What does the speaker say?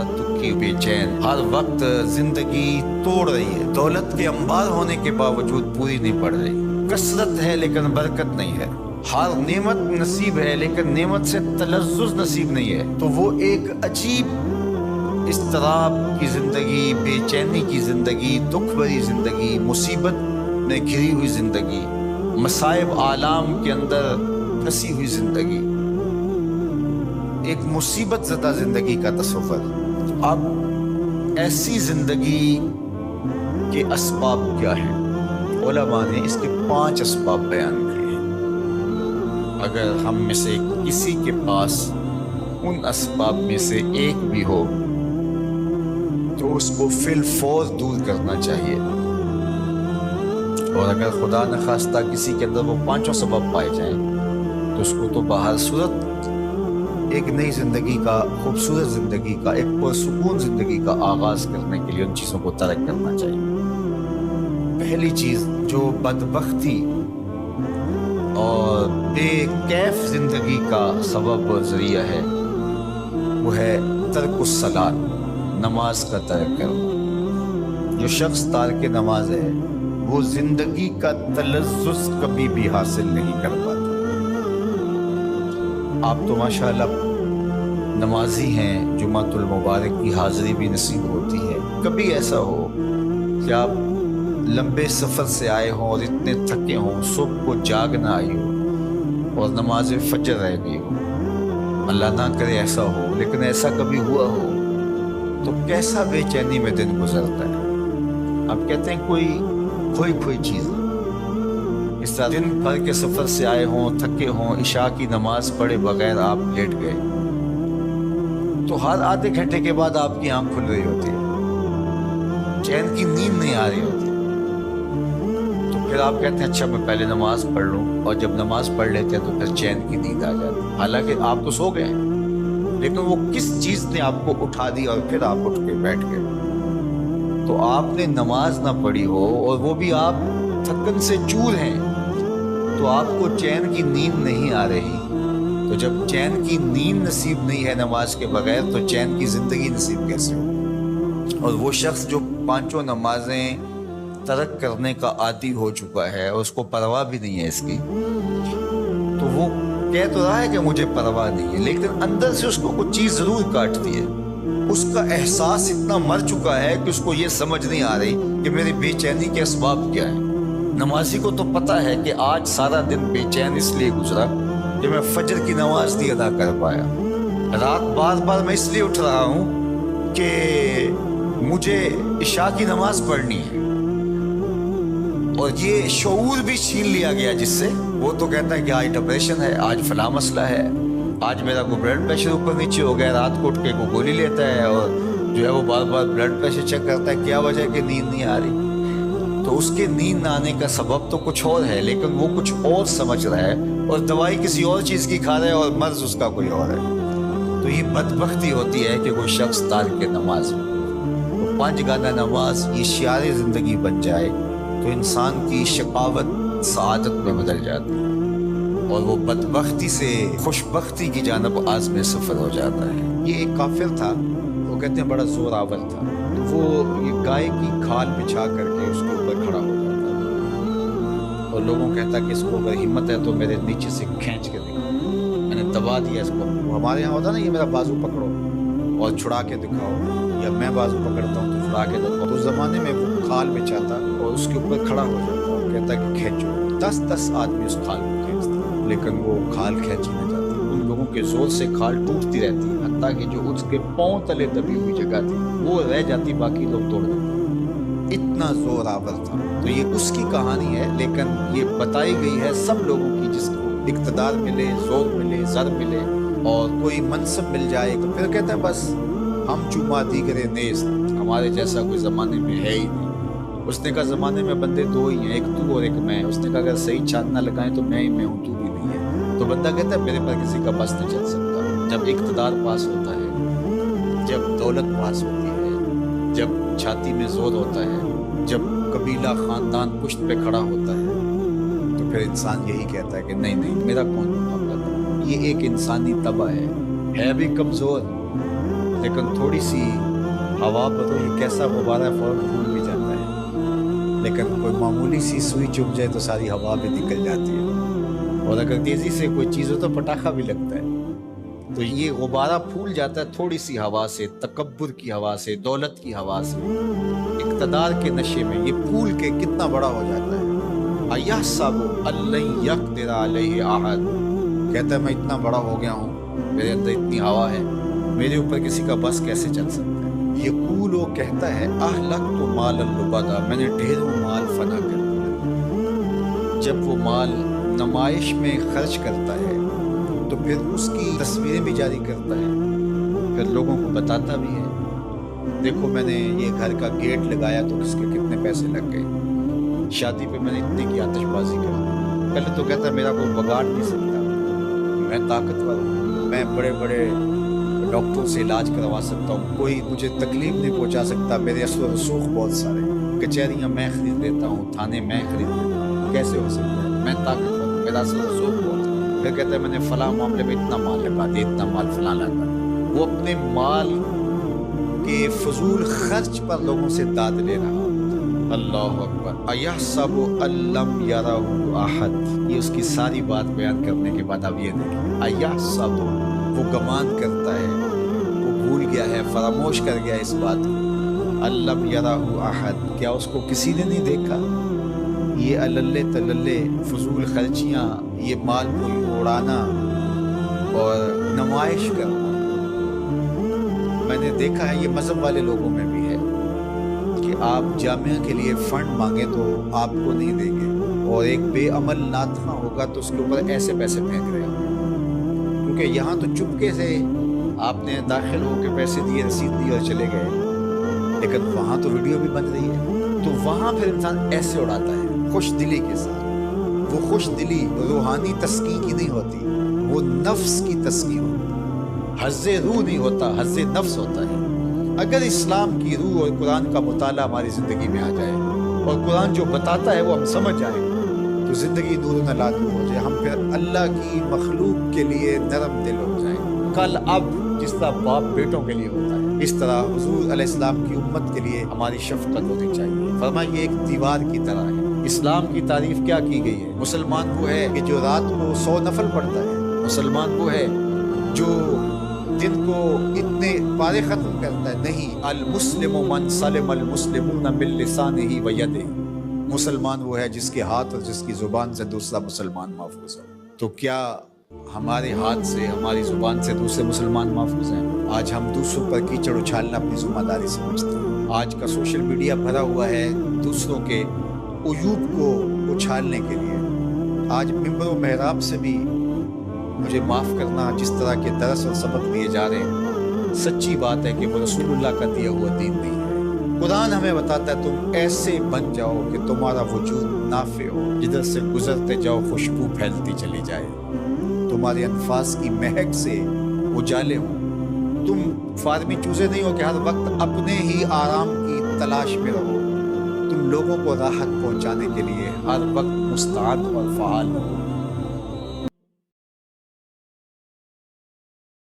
زیادہ دکھی بے چین، ہر وقت زندگی توڑ رہی ہے، دولت کے انبار ہونے کے باوجود پوری نہیں پڑ رہی، کثرت ہے لیکن برکت نہیں ہے، ہر نعمت نصیب ہے لیکن نعمت سے تلذذ نصیب نہیں ہے، تو وہ ایک عجیب اضطراب کی زندگی، بے چینی کی زندگی، دکھ بھری زندگی، مصیبت میں گھری ہوئی زندگی، مصائب عالم کے اندر پھنسی ہوئی زندگی، ایک مصیبت زدہ زندگی کا تصور۔ اب ایسی زندگی کے اسباب کیا ہیں؟ علماء نے اس کے 5 اسباب بیان کیے ہیں۔ اگر ہم میں سے کسی کے پاس ان اسباب میں سے ایک بھی ہو تو اس کو فی الفور دور کرنا چاہیے، اور اگر خدا نخواستہ کسی کے اندر وہ 5 سبب پائے جائیں تو اس کو تو بہر صورت ایک نئی زندگی کا، خوبصورت زندگی کا، ایک پرسکون زندگی کا آغاز کرنے کے لیے ان چیزوں کو ترک کرنا چاہیے۔ پہلی چیز جو بدبختی اور بے کیف زندگی کا سبب اور ذریعہ ہے وہ ہے ترک الصلاۃ، نماز کا ترک کرنا۔ جو شخص تارک نماز ہے وہ زندگی کا تلذذ کبھی بھی حاصل نہیں کر پاتا۔ آپ تو ماشاءاللہ نمازی ہیں، جمعۃ المبارک کی حاضری بھی نصیب ہوتی ہے، کبھی ایسا ہو کہ آپ لمبے سفر سے آئے ہوں اور اتنے تھکے ہوں، صبح کو جاگ نہ آئی ہو اور نماز فجر رہ گئی ہو، اللہ نہ کرے ایسا ہو، لیکن ایسا کبھی ہوا ہو تو کیسا بے چینی میں دن گزرتا ہے۔ آپ کہتے ہیں کوئی کھوئی چیز، اس طرح دن بھر کے سفر سے آئے ہوں، تھکے ہوں، عشاء کی نماز پڑھے بغیر آپ لیٹ گئے تو ہر آدھے گھنٹے کے بعد آپ کی آنکھ کھل رہی ہوتی ہے، چین کی نیند نہیں آ رہی ہوتی، تو پھر آپ کہتے ہیں اچھا میں پہلے نماز پڑھ لوں، اور جب نماز پڑھ لیتے ہیں تو پھر چین کی نیند آ جاتی، حالانکہ آپ تو سو گئے ہیں، لیکن وہ کس چیز نے آپ کو اٹھا دی اور پھر آپ اٹھ کے بیٹھ گئے۔ تو آپ نے نماز نہ پڑھی ہو اور وہ بھی آپ تھکن سے چور ہیں تو آپ کو چین کی نیند نہیں آ رہی، تو جب چین کی نیند نصیب نہیں ہے نماز کے بغیر تو چین کی زندگی نصیب کیسے ہو؟ اور وہ شخص جو 5 نمازیں ترک کرنے کا عادی ہو چکا ہے اور اس کو پرواہ بھی نہیں ہے اس کی، تو وہ کہہ تو رہا ہے کہ مجھے پرواہ نہیں ہے، لیکن اندر سے اس کو کچھ چیز ضرور کاٹتی ہے، اس کا احساس اتنا مر چکا ہے کہ اس کو یہ سمجھ نہیں آ رہی کہ میری بے چینی کے اسباب کیا ہیں۔ نمازی کو تو پتہ ہے کہ آج سارا دن بے چین اس لیے گزرا کہ میں فجر کی نماز نہیں ادا کر پایا، رات بار میں اس لیے اٹھ رہا ہوں کہ مجھے عشاء کی نماز پڑھنی ہے، اور یہ شعور بھی چھین لیا گیا جس سے وہ تو کہتا ہے کہ آج ڈپریشن ہے، آج فلاں مسئلہ ہے، آج میرا کو بلڈ پریشر اوپر نیچے ہو گیا، رات کو اٹھ کے کو گولی لیتا ہے اور جو ہے وہ بار بلڈ پریشر چیک کرتا ہے، کیا وجہ ہے کہ نیند نہیں آ رہی، تو اس کے نیند نہ آنے کا سبب تو کچھ اور ہے، لیکن وہ کچھ اور سمجھ رہا ہے اور دوائی کسی اور چیز کی کھا رہا ہے اور مرض اس کا کوئی اور ہے۔ تو یہ بدبختی ہوتی ہے کہ کوئی شخص تارک نماز ہو، تو 5 گانا نماز یہ شعار زندگی بن جائے تو انسان کی شقاوت سعادت میں بدل جاتی ہے اور وہ بدبختی سے خوشبختی کی جانب عازم سفر ہو جاتا ہے۔ یہ ایک کافر تھا، وہ کہتے ہیں بڑا زور آور تھا، تو وہ یہ گائے کی کھال بچھا کر کے اس کے اوپر کھڑا ہو جاتا ہے اور لوگوں کہتا کہ اس کو اگر ہمت ہے تو میرے نیچے سے کھینچ کے دکھاؤ، میں نے دبا دیا اس کو، ہمارے یہاں ہوتا نا یہ میرا بازو پکڑو اور چھڑا کے دکھاؤ، یا میں بازو پکڑتا ہوں تو چھڑا کے دکھاؤ، تو اس زمانے میں وہ کھال بچھاتا اور اس کے اوپر کھڑا ہو جاتا اور کہتا کہ کھینچو، 10 آدمی اس کھال کو کھینچتے، لیکن وہ کھال کھینچی نہ جاتی، ان لوگوں کے زور سے کھال ٹوٹتی رہتی، حتیٰ کہ جو اس کے پاؤں تلے دبی ہوئی جگہ تھی وہ رہ جاتی، باقی لوگ توڑ دیتے، اتنا زور آور تھا۔ تو یہ اس کی کہانی ہے، لیکن یہ بتائی گئی ہے سب لوگوں کی جس کو اقتدار ملے، زور ملے، زر ملے اور کوئی منصب مل جائے تو پھر کہتے ہیں بس ہم چوما دیگرے نیست، ہمارے جیسا کوئی زمانے میں ہے ہی نہیں۔ اس نے کہا زمانے میں بندے 2 ہی ہیں، ایک تو اور ایک میں، اس نے کہا اگر صحیح چاند نہ لگائیں تو میں ہی میں ہوں، تو بھی نہیں ہے، تو بندہ کہتا ہے میرے پر کسی کا بس نہیں چل سکتا۔ جب اقتدار پاس ہوتا ہے، جب دولت پاس ہوتی ہے، جب چھاتی میں زور ہوتا ہے، جب قبیلہ خاندان پشت پہ کھڑا ہوتا ہے، تو پھر انسان یہی کہتا ہے کہ نہیں میرا کون مقابلہ کرے۔ یہ ایک انسانی طبع ہے بھی کمزور، لیکن تھوڑی سی ہوا بدو یہ کیسا غبارہ فوراً پھول بھی جاتا ہے، لیکن کوئی معمولی سی سوئی چبھ جائے تو ساری ہوا بھی نکل جاتی ہے، اور اگر تیزی سے کوئی چیز ہو تو پٹاخہ بھی لگتا ہے۔ تو یہ غبارہ پھول جاتا ہے تھوڑی سی ہوا سے، تکبر کی ہوا سے، دولت کی ہوا سے، اقتدار کے نشے میں یہ پھول کے کتنا بڑا ہو جاتا ہے۔ اَيَحْسَبُ أَن لَّن يَقْدِرَ عَلَيْهِ أَحَدٌ، کہتا ہے میں اتنا بڑا ہو گیا ہوں، میرے اندر اتنی ہوا ہے، میرے اوپر کسی کا بس کیسے چل سکتا ہے۔ یقول وہ کہتا ہے اہلکت مالا لبدا، میں نے ڈھیروں مال فنا کر دیا۔ جب وہ مال نمائش میں خرچ کرتا ہے تو پھر اس کی تصویریں بھی جاری کرتا ہے، پھر لوگوں کو بتاتا بھی ہے، دیکھو میں نے یہ گھر کا گیٹ لگایا تو کس کے کتنے پیسے لگ گئے، شادی پہ میں نے اتنے کی آتش بازی کری۔ پہلے تو کہتا ہے میرا کوئی بگاڑ نہیں سکتا، میں طاقتور ہوں، میں بڑے بڑے ڈاکٹروں سے علاج کروا سکتا ہوں، کوئی مجھے تکلیف نہیں پہنچا سکتا، میرے اثر و رسوخ بہت سارے، کچہریاں میں خرید لیتا ہوں، تھانے میں خرید لیتا ہوں، کیسے ہو سکتا ہے، میں طاقتور ہوں، میرا اثر و رسوخ بہت ہے۔ پھر کہتا ہے میں نے فلاں معاملے میں اتنا مال لگا دیا، اتنا مال فلاں لگا۔ وہ اپنے مال کے فضول خرچ پر لوگوں سے داد لے رہا۔ اللہ اکبر۔ اَيَحْسَبُ أَن لَّمْ يَرَهُ أَحَدٌ، یہ اس کی ساری بات بیان کرنے کے بعد اب یہ دیکھیں، اَيَحْسَبُ، وہ گمان کرتا ہے، وہ بھول گیا ہے، فراموش کر گیا اس بات کو، أَن لَّمْ يَرَهُ أَحَدٌ، کیا اس کو کسی نے نہیں دیکھا؟ یہ اللے تللے فضول خرچیاں، یہ مال کو اڑانا اور نمائش کرنا، میں نے دیکھا ہے یہ مذہب والے لوگوں میں بھی ہے کہ آپ جامعہ کے لیے فنڈ مانگیں تو آپ کو نہیں دیں گے، اور ایک بے عمل ناتخواں ہوگا تو اس کے اوپر ایسے پیسے پھینک رہے ہوں، کیونکہ یہاں تو چپکے سے آپ نے داخل ہو کے پیسے دیے، رسید دی اور چلے گئے، لیکن وہاں تو ویڈیو بھی بن رہی ہے، تو وہاں پھر انسان ایسے اڑاتا ہے خوش دلی کے ساتھ۔ وہ خوش دلی روحانی تسکین کی نہیں ہوتی، وہ نفس کی تسکین ہوتی ہے، حظ روح نہیں ہوتا، حظ نفس ہوتا ہے۔ اگر اسلام کی روح اور قرآن کا مطالعہ ہماری زندگی میں آ جائے اور قرآن جو بتاتا ہے وہ ہم سمجھ جائیں تو زندگی نور و نلا نور ہو جائے، ہم پھر اللہ کی مخلوق کے لیے نرم دل ہو جائیں، کل اب جس طرح باپ بیٹوں کے لیے ہوتا ہے اس طرح حضور علیہ السلام کی امت کے لیے ہماری شفقت ہونی چاہیے۔ فرمایا یہ ایک دیوار کی طرح ہے۔ اسلام کی تعریف کیا کی گئی ہے؟ مسلمان وہ ہے کہ جو رات کو 100 نفل پڑھتا ہے، مسلمان وہ ہے جو دن کو اتنے پارے ختم کرتا ہے، نہیں، المسلم من سلم المسلمون من لسانہ و یدہ، مسلمان وہ ہے جس کے ہاتھ اور جس کی زبان سے دوسرا مسلمان محفوظ ہو۔ تو کیا ہمارے ہاتھ سے، ہماری زبان سے دوسرے مسلمان محفوظ ہیں؟ آج ہم دوسروں پر کیچڑ اچھالنا اپنی ذمہ داری سمجھتے ہیں۔ آج کا سوشل میڈیا بھرا ہوا ہے دوسروں کے عیوب کو اچھالنے کے لیے۔ آج ممبر و محراب سے بھی مجھے معاف کرنا، جس طرح کے درس اور سبق دیے جا رہے ہیں، سچی بات ہے کہ وہ رسول اللہ کا دیا ہوا دین نہیں ہے۔ قرآن ہمیں بتاتا ہے تم ایسے بن جاؤ کہ تمہارا وجود نافع ہو، جدھر سے گزرتے جاؤ خوشبو پھیلتی چلی جائے، تمہارے انفاس کی مہک سے اجالے ہوں، تم فارمی چوزے نہیں ہو کہ ہر وقت اپنے ہی آرام کی تلاش میں رہو، تم لوگوں کو راحت پہنچانے کے لیے ہر وقت مستعد اور فعال ہو۔